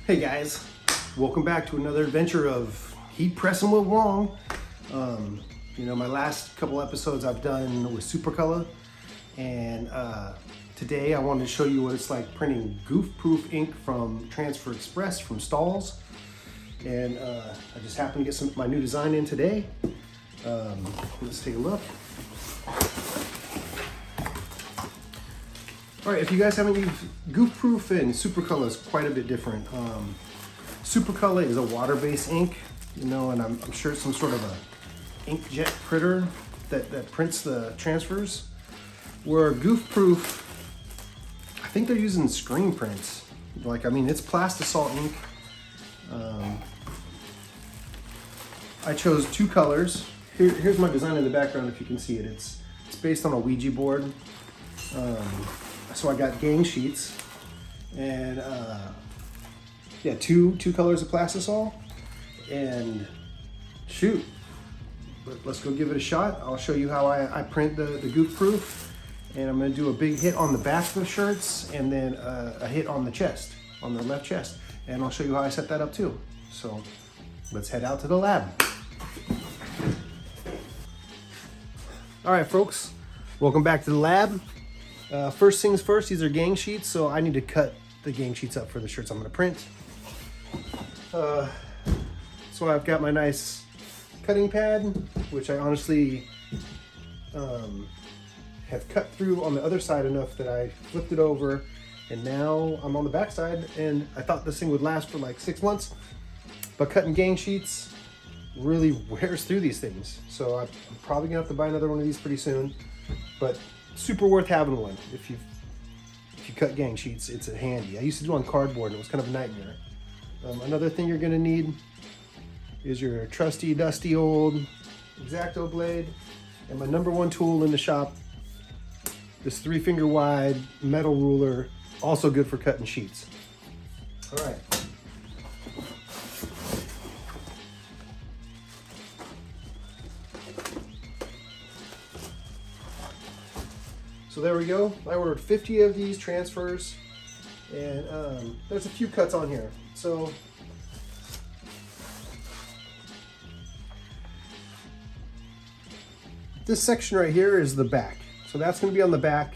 Hey guys, welcome back to another adventure of heat pressing with Wong. My last couple episodes I've done with Supercolor, and today I wanted to show you what it's like printing Goof Proof ink from Transfer Express from Stahls. And I just happened to get my new design in today. Let's take a look. All right, if you guys haven't used Goof Proof and Supercolor is quite a bit different. Supercolor is a water-based ink, and I'm sure it's some sort of a inkjet printer that prints the transfers. Where Goof Proof, I think they're using screen prints. It's plastisol ink. I chose two colors. Here's my design in the background if you can see it. It's based on a Ouija board. So I got gang sheets and two colors of plastisol, and shoot, let's go give it a shot. I'll show you how I print the Goof Proof, and I'm gonna do a big hit on the back of the shirts and then a hit on the chest, on the left chest, and I'll show you how I set that up too. So let's head out to the lab. All right, folks, welcome back to the lab. First things first, these are gang sheets, so I need to cut the gang sheets up for the shirts I'm going to print. So I've got my nice cutting pad, which I honestly have cut through on the other side enough that I flipped it over, and now I'm on the back side, and I thought this thing would last for like 6 months, but cutting gang sheets really wears through these things. So I'm probably going to have to buy another one of these pretty soon, but super worth having one. If you cut gang sheets, it's handy. I used to do on cardboard and it was kind of a nightmare. Another thing you're gonna need is your trusty dusty old X-Acto blade, and my number one tool in the shop, this 3-finger wide metal ruler, also good for cutting sheets. All right. So there we go. I ordered 50 of these transfers, and there's a few cuts on here. So this section right here is the back. So that's going to be on the back.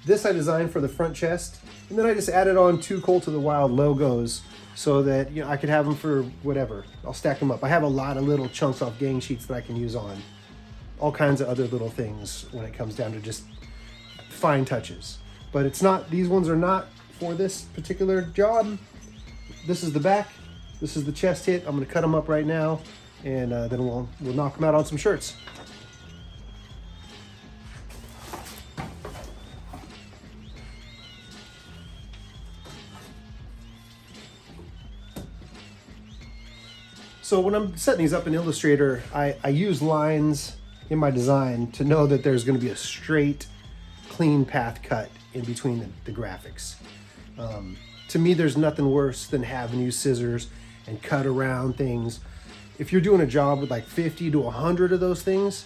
This I designed for the front chest, and then I just added on 2 Cult of the Wild logos so that I could have them for whatever. I'll stack them up. I have a lot of little chunks off gang sheets that I can use on all kinds of other little things when it comes down to just fine touches. But it's not, these ones are not for this particular job. This is the back, this is the chest hit. I'm gonna cut them up right now, and then we'll knock them out on some shirts. So when I'm setting these up in Illustrator, I use lines in my design to know that there's going to be a straight, clean path cut in between the graphics. To me, there's nothing worse than having to use scissors and cut around things. If you're doing a job with like 50 to 100 of those things,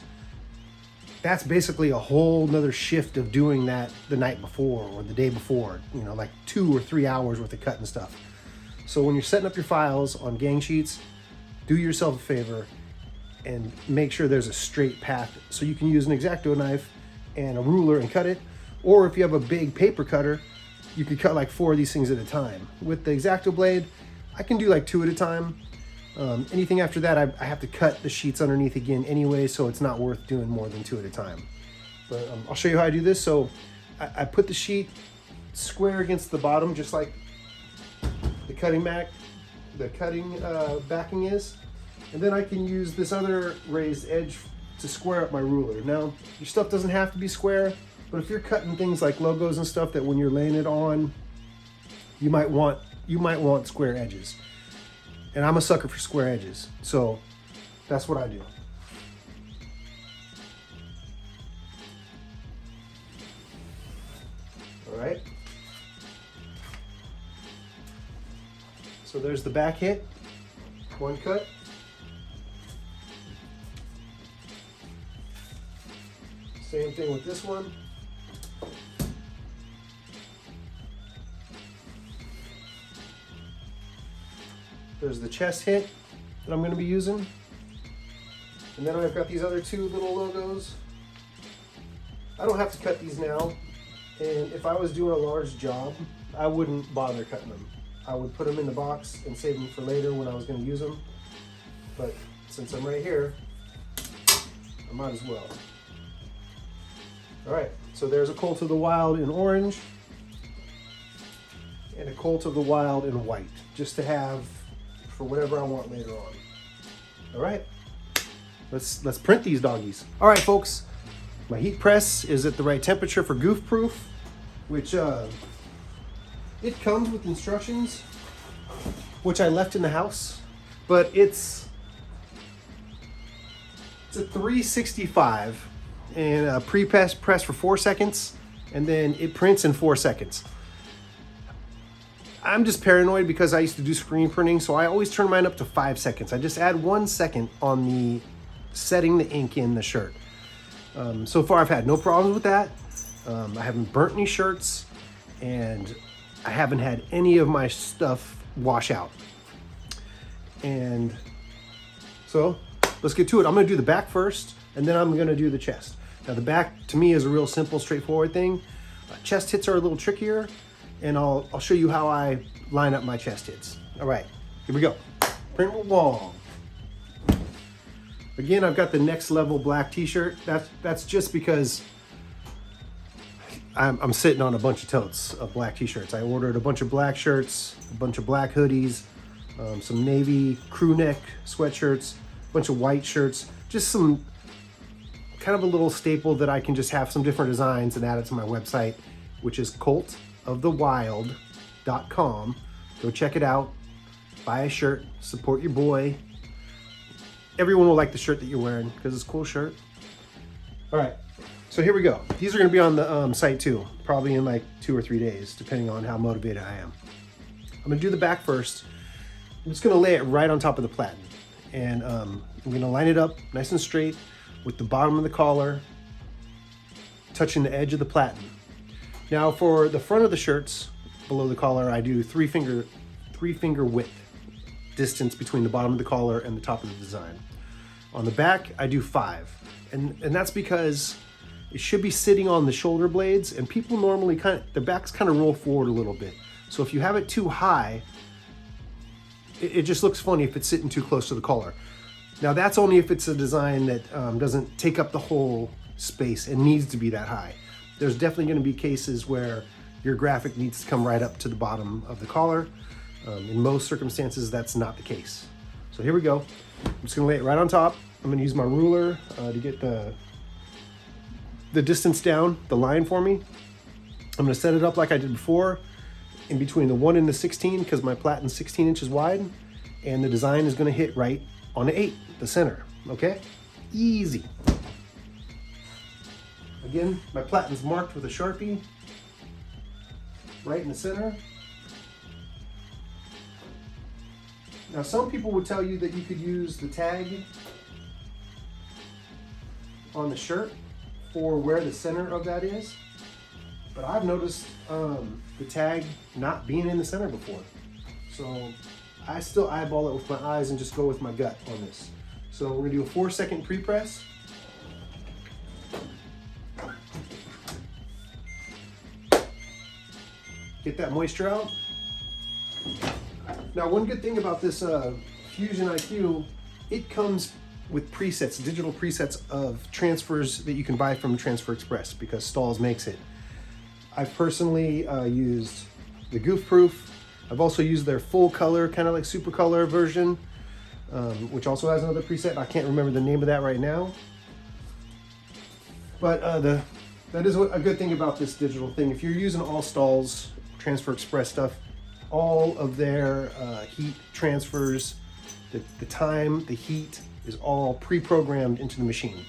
that's basically a whole nother shift of doing that the night before or the day before, like 2 or 3 hours worth of cut and stuff. So when you're setting up your files on gang sheets, do yourself a favor and make sure there's a straight path, so you can use an X-Acto knife and a ruler and cut it. Or if you have a big paper cutter, you could cut like 4 of these things at a time. With the X-Acto blade, I can do like 2 at a time. Anything after that, I have to cut the sheets underneath again anyway, so it's not worth doing more than 2 at a time. But I'll show you how I do this. So I put the sheet square against the bottom, just like the cutting backing is. And then I can use this other raised edge to square up my ruler. Now, your stuff doesn't have to be square, but if you're cutting things like logos and stuff that when you're laying it on, you might want square edges. And I'm a sucker for square edges, so that's what I do. All right. So there's the back hit, one cut. Same thing with this one. There's the chest hit that I'm going to be using. And then I've got these other two little logos. I don't have to cut these now. And if I was doing a large job, I wouldn't bother cutting them. I would put them in the box and save them for later when I was going to use them. But since I'm right here, I might as well. All right, so there's a Colt of the Wild in orange and a Colt of the Wild in white, just to have for whatever I want later on. All right, let's print these doggies. All right, folks, my heat press is at the right temperature for Goof Proof, which it comes with instructions, which I left in the house, but it's a 365 and a pre-press for 4 seconds, and then it prints in 4 seconds. I'm just paranoid because I used to do screen printing, so I always turn mine up to 5 seconds. I just add 1 second on the setting the ink in the shirt. So far I've had no problems with that. I haven't burnt any shirts, and I haven't had any of my stuff wash out. And so let's get to it. I'm gonna do the back first, and then I'm gonna do the chest. Now the back to me is a real simple, straightforward thing. Chest hits are a little trickier, and I'll show you how I line up my chest hits. All right, here we go. Print with Wong. Again, I've got the Next Level black t-shirt. That's just because I'm sitting on a bunch of totes of black t-shirts. I ordered a bunch of black shirts, a bunch of black hoodies, some navy crew neck sweatshirts, a bunch of white shirts, just some kind of a little staple that I can just have some different designs and add it to my website, which is coltofthewild.com. Go check it out, buy a shirt, support your boy. Everyone will like the shirt that you're wearing because it's a cool shirt. All right, so here we go. These are gonna be on the site too, probably in like 2 or 3 days, depending on how motivated I am. I'm gonna do the back first. I'm just gonna lay it right on top of the platen. And I'm gonna line it up nice and straight with the bottom of the collar touching the edge of the platen. Now for the front of the shirts, below the collar, I do three finger width distance between the bottom of the collar and the top of the design. On the back, I do 5. And that's because it should be sitting on the shoulder blades, and people normally their backs kind of roll forward a little bit. So if you have it too high, it just looks funny if it's sitting too close to the collar. Now that's only if it's a design that doesn't take up the whole space and needs to be that high. There's definitely going to be cases where your graphic needs to come right up to the bottom of the collar. In most circumstances, that's not the case. So here we go. I'm just gonna lay it right on top. I'm gonna use my ruler to get the distance down, the line for me. I'm gonna set it up like I did before, in between the 1 and the 16, because my platen's 16 inches wide, and the design is gonna hit right on the 8, the center, okay? Easy. Again, my platen's marked with a Sharpie, right in the center. Now, some people would tell you that you could use the tag on the shirt for where the center of that is, but I've noticed the tag not being in the center before. So I still eyeball it with my eyes and just go with my gut on this. So we're gonna do a 4-second pre-press. Get that moisture out. Now, one good thing about this Fusion IQ, it comes with presets, digital presets of transfers that you can buy from Transfer Express because Stahls makes it. I've personally used the Goof Proof. I've also used their full color, kind of like super color version, which also has another preset. I can't remember the name of that right now. But that is a good thing about this digital thing. If you're using all Stahls Transfer Express stuff, all of their heat transfers, the time, the heat is all pre-programmed into the machine.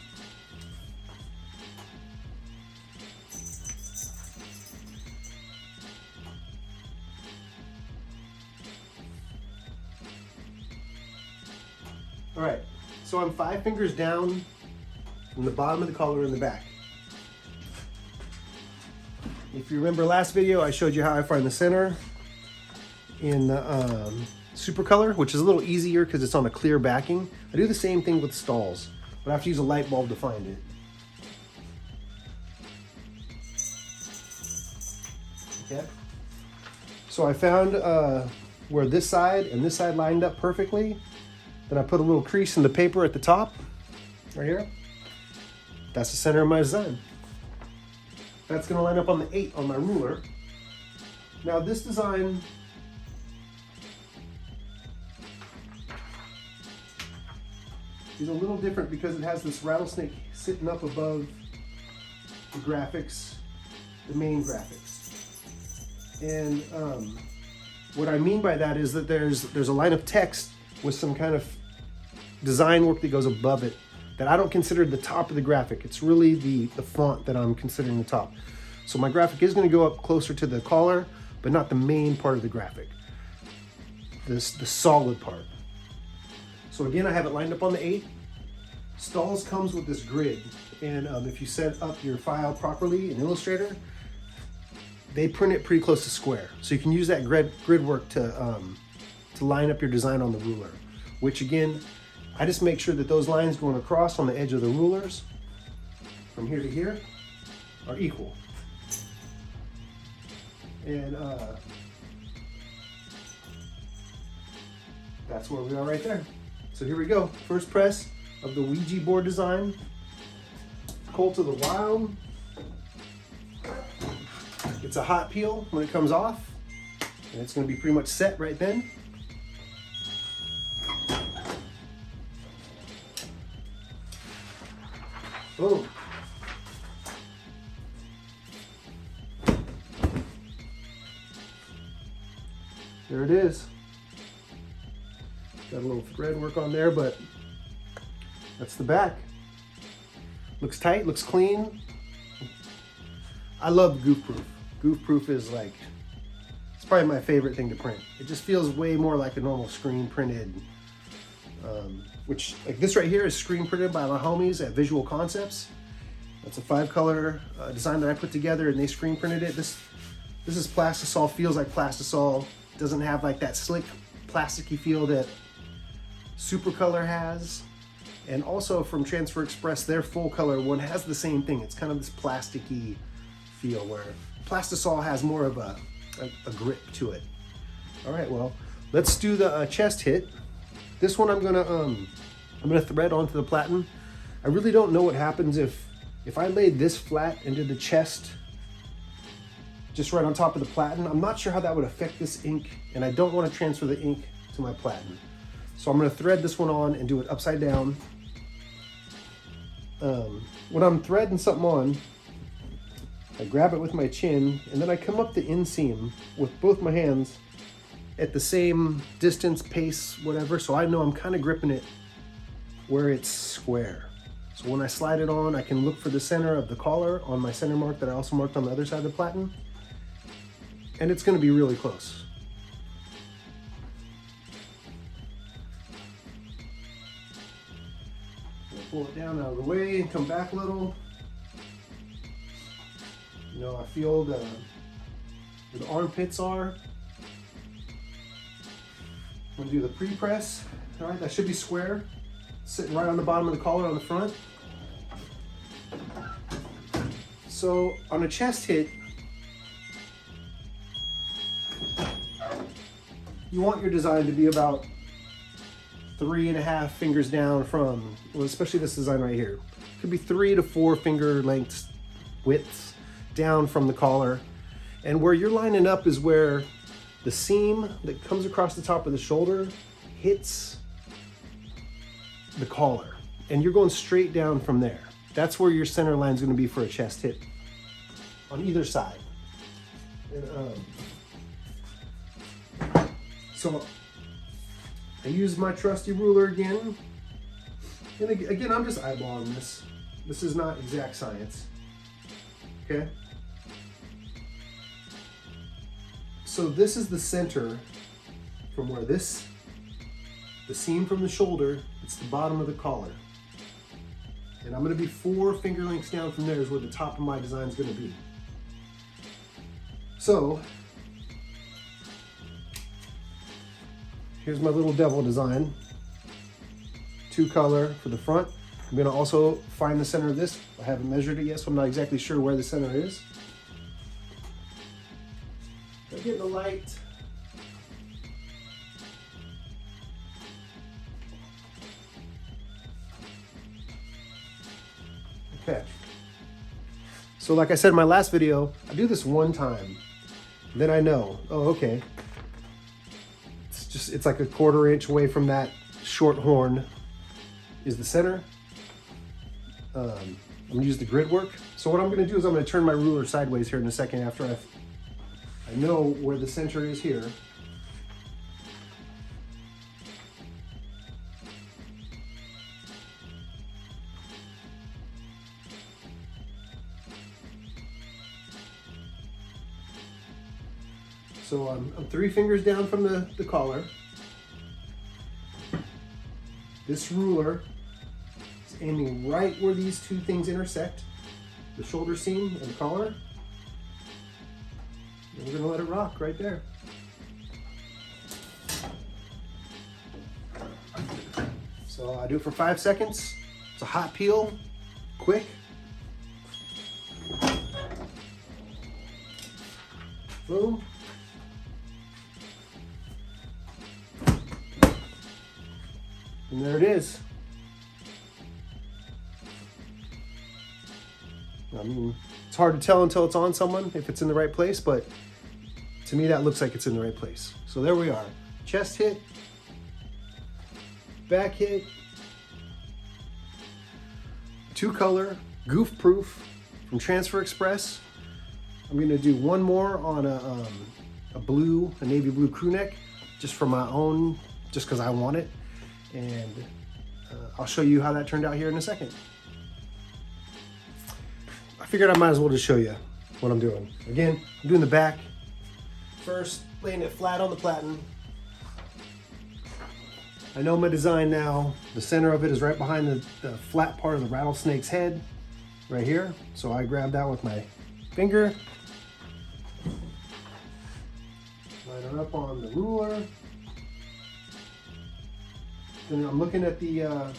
All right, so I'm 5 fingers down from the bottom of the collar in the back. If you remember last video, I showed you how I find the center in the Super Color, which is a little easier because it's on a clear backing. I do the same thing with Stahls, but I have to use a light bulb to find it. Okay. So I found where this side and this side lined up perfectly. Then I put a little crease in the paper at the top, right here. That's the center of my design. That's gonna line up on the 8 on my ruler. Now this design is a little different because it has this rattlesnake sitting up above the graphics, the main graphics. And what I mean by that is that there's a line of text with some kind of design work that goes above it that I don't consider the top of the graphic. It's really the font that I'm considering the top. So my graphic is going to go up closer to the collar, but not the main part of the graphic. The solid part. So again, I have it lined up on the 8. Stahls comes with this grid, and if you set up your file properly in Illustrator, they print it pretty close to square. So you can use that grid work to line up your design on the ruler, which again, I just make sure that those lines going across on the edge of the rulers from here to here are equal. And that's where we are right there. So here we go. First press of the Ouija board design. Cult of the Wild. It's a hot peel when it comes off, and it's going to be pretty much set right then. Boom. There it is. Got a little thread work on there, but that's the back. Looks tight, looks clean. I love Goof Proof. Goof Proof is like, it's probably my favorite thing to print. It just feels way more like a normal screen printed, which like this right here is screen printed by my homies at Visual Concepts. That's a 5-color design that I put together, and they screen printed it. This is plastisol, feels like plastisol. Doesn't have like that slick plasticky feel that Super Color has. And also from Transfer Express, their full color one has the same thing. It's kind of this plasticky feel where plastisol has more of a grip to it. All right, well, let's do the chest hit. This one I'm gonna thread onto the platen. I really don't know what happens if I laid this flat and did the chest just right on top of the platen. I'm not sure how that would affect this ink, and I don't want to transfer the ink to my platen. So I'm gonna thread this one on and do it upside down. When I'm threading something on, I grab it with my chin, and then I come up the inseam with both my hands at the same distance, pace, whatever, so I know I'm kind of gripping it where it's square. So when I slide it on, I can look for the center of the collar on my center mark that I also marked on the other side of the platen, and it's going to be really close. Pull it down out of the way and come back a little. You know, I feel where the armpits are. I'm gonna do the pre-press. All right, that should be square. Sitting right on the bottom of the collar on the front. So on a chest hit, you want your design to be about 3.5 fingers down from, well, especially this design right here. Could be 3 to 4 finger lengths widths down from the collar. And where you're lining up is where the seam that comes across the top of the shoulder hits the collar. And you're going straight down from there. That's where your center line is going to be for a chest hit on either side. And, so I use my trusty ruler again. And again, I'm just eyeballing this. This is not exact science. Okay? So this is the center from where the seam from the shoulder, it's the bottom of the collar. And I'm going to be 4 finger lengths down from there is where the top of my design is going to be. So here's my little devil design. 2-color for the front. I'm gonna also find the center of this. I haven't measured it yet, so I'm not exactly sure where the center is. I'm getting the light. Okay. So like I said in my last video, I do this one time. Then I know, oh, okay. It's like a 1/4 inch away from that short horn is the center. I'm gonna use the grid work. So what I'm gonna do is I'm gonna turn my ruler sideways here in a second after I know where the center is here. So I'm 3 fingers down from the collar. This ruler is aiming right where these 2 things intersect, the shoulder seam and the collar. And we're gonna let it rock right there. So I do it for 5 seconds. It's a hot peel, quick. Boom. And there it is. I mean, it's hard to tell until it's on someone if it's in the right place, but to me that looks like it's in the right place. So there we are. Chest hit, back hit, 2-color, Goof Proof from Transfer Express. I'm gonna do one more on a navy blue crew neck, just for my own, just because I want it. And I'll show you how that turned out here in a second. I figured I might as well just show you what I'm doing. Again, I'm doing the back. First, laying it flat on the platen. I know my design now. The center of it is right behind the flat part of the rattlesnake's head, right here. So I grab that with my finger. Line it up on the ruler. Then I'm looking at the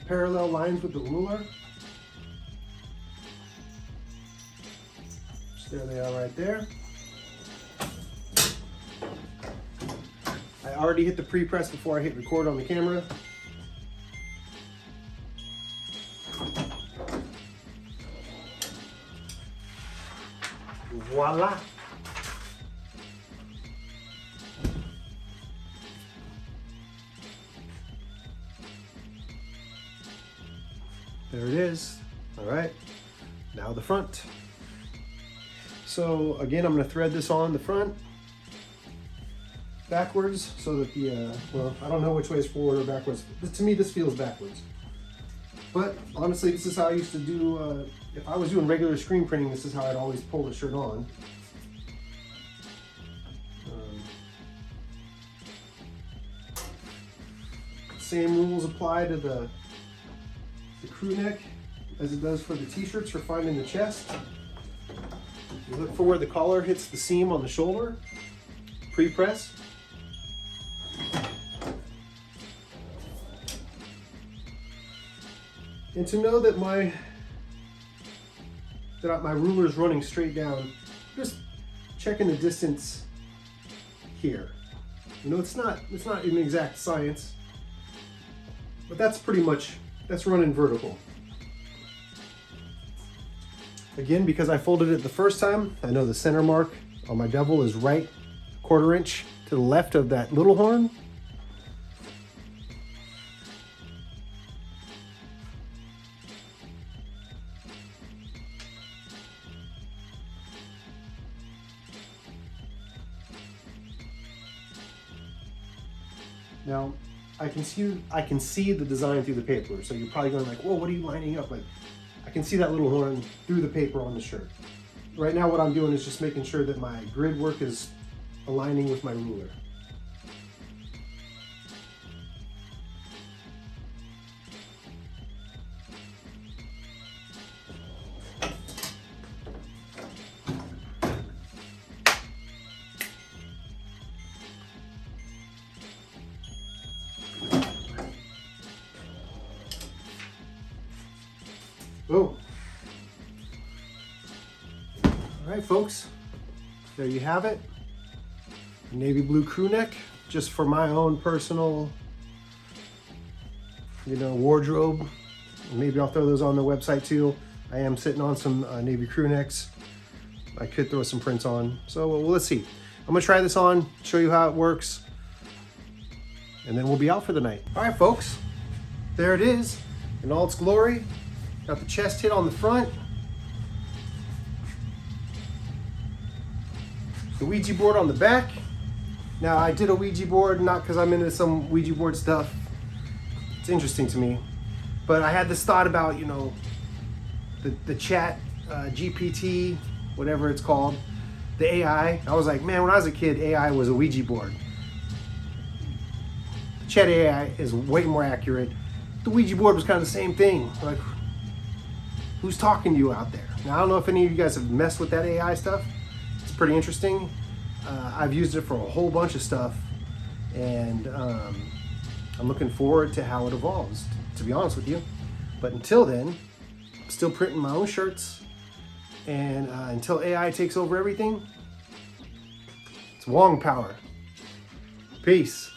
parallel lines with the ruler. So there they are right there. I already hit the pre-press before I hit record on the camera. Voila! There it is. All right, now the front. So again, I'm gonna thread this on the front backwards so that the, well, I don't know which way is forward or backwards. To me, this feels backwards. But honestly, this is how I used to do, if I was doing regular screen printing, this is how I'd always pull the shirt on. Same rules apply to the crew neck as it does for the t-shirts for finding the chest. You look for where the collar hits the seam on the shoulder, pre-press. And to know that my ruler is running straight down, just checking the distance here. You know, it's not an exact science, but that's pretty much, that's running vertical. Again, because I folded it the first time, I know the center mark on my devil is right 1/4 inch to the left of that little horn. Now, I can see the design through the paper, so you're probably going like, whoa, what are you lining up? Like, I can see that little horn through the paper on the shirt. Right now what I'm doing is just making sure that my grid work is aligning with my ruler. Boom. All right, folks, there you have it. Navy blue crew neck, just for my own personal, wardrobe. Maybe I'll throw those on the website too. I am sitting on some navy crew necks. I could throw some prints on. So well, let's see. I'm gonna try this on, show you how it works, and then we'll be out for the night. All right, folks, there it is in all its glory. Got the chest hit on the front. The Ouija board on the back. Now, I did a Ouija board, not because I'm into some Ouija board stuff. It's interesting to me. But I had this thought about, the chat, GPT, whatever it's called, the AI. I was like, man, when I was a kid, AI was a Ouija board. The chat AI is way more accurate. The Ouija board was kind of the same thing. Like, who's talking to you out there? Now, I don't know if any of you guys have messed with that AI stuff. It's pretty interesting. I've used it for a whole bunch of stuff, and I'm looking forward to how it evolves, to be honest with you. But until then, I'm still printing my own shirts, and until AI takes over everything, it's Wong power. Peace.